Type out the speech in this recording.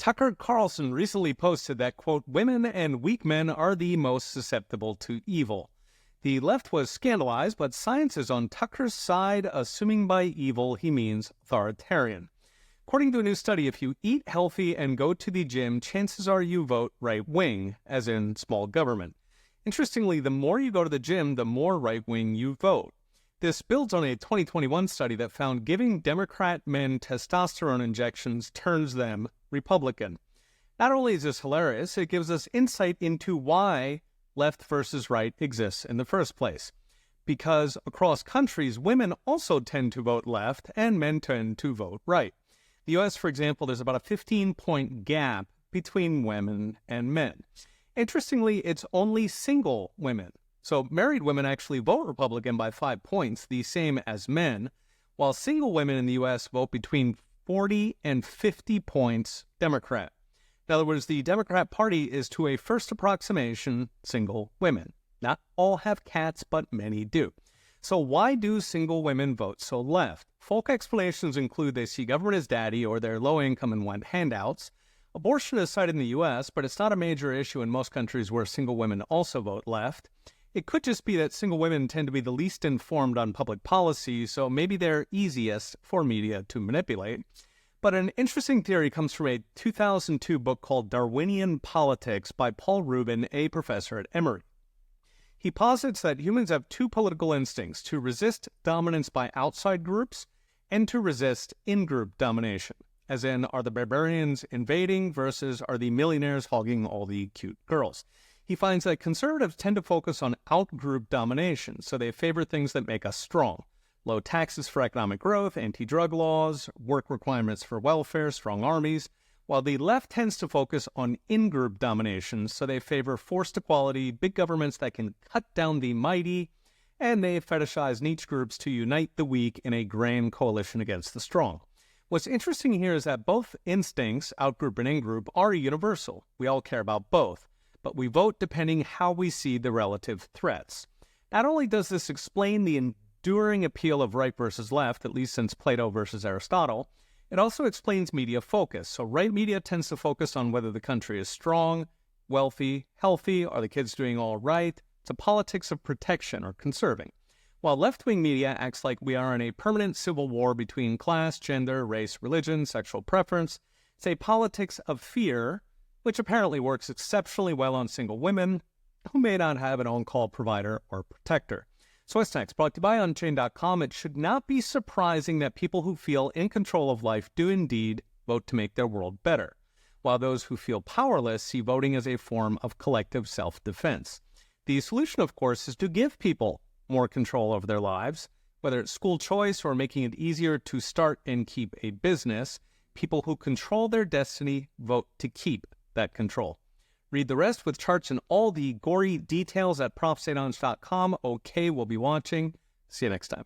Tucker Carlson recently posted that, quote, women and weak men are the most susceptible to evil. The left was scandalized, but science is on Tucker's side, assuming by evil he means authoritarian. According to a new study, if you eat healthy and go to the gym, chances are you vote right-wing, as in small government. Interestingly, the more you go to the gym, the more right-wing you vote. This builds on a 2021 study that found giving Democrat men testosterone injections turns them Republican. Not only is this hilarious, it gives us insight into why left versus right exists in the first place. Because across countries, women also tend to vote left and men tend to vote right. The U.S., for example, there's about a 15-point gap between women and men. Interestingly, it's only single women. So married women actually vote Republican by 5 points, the same as men, while single women in the U.S. vote between 40 and 50 points Democrat. In other words, the Democrat Party is, to a first approximation, single women. Not all have cats, but many do. So why do single women vote so left? Folk explanations include they see government as daddy or they're low income and want handouts. Abortion is cited in the U.S., but it's not a major issue in most countries where single women also vote left. It could just be that single women tend to be the least informed on public policy, so maybe they're easiest for media to manipulate. But an interesting theory comes from a 2002 book called Darwinian Politics by Paul Rubin, a professor at Emory. He posits that humans have two political instincts: to resist dominance by outside groups and to resist in-group domination, as in, are the barbarians invading versus are the millionaires hogging all the cute girls. He finds that conservatives tend to focus on out-group domination, so they favor things that make us strong. Low taxes for economic growth, anti-drug laws, work requirements for welfare, strong armies, while the left tends to focus on in-group domination, so they favor forced equality, big governments that can cut down the mighty, and they fetishize niche groups to unite the weak in a grand coalition against the strong. What's interesting here is that both instincts, out-group and in-group, are universal. We all care about both, but we vote depending how we see the relative threats. Not only does this explain the enduring appeal of right versus left, at least since Plato versus Aristotle, it also explains media focus. So right media tends to focus on whether the country is strong, wealthy, healthy, are the kids doing all right? It's a politics of protection or conserving. While left-wing media acts like we are in a permanent civil war between class, gender, race, religion, sexual preference, it's a politics of fear, which apparently works exceptionally well on single women who may not have an on-call provider or protector. So what's next? Brought to you by Unchained.com. It should not be surprising that people who feel in control of life do indeed vote to make their world better, while those who feel powerless see voting as a form of collective self-defense. The solution, of course, is to give people more control over their lives, whether it's school choice or making it easier to start and keep a business. People who control their destiny vote to keep that control. Read the rest with charts and all the gory details at profsatange.com. Okay, we'll be watching. See you next time.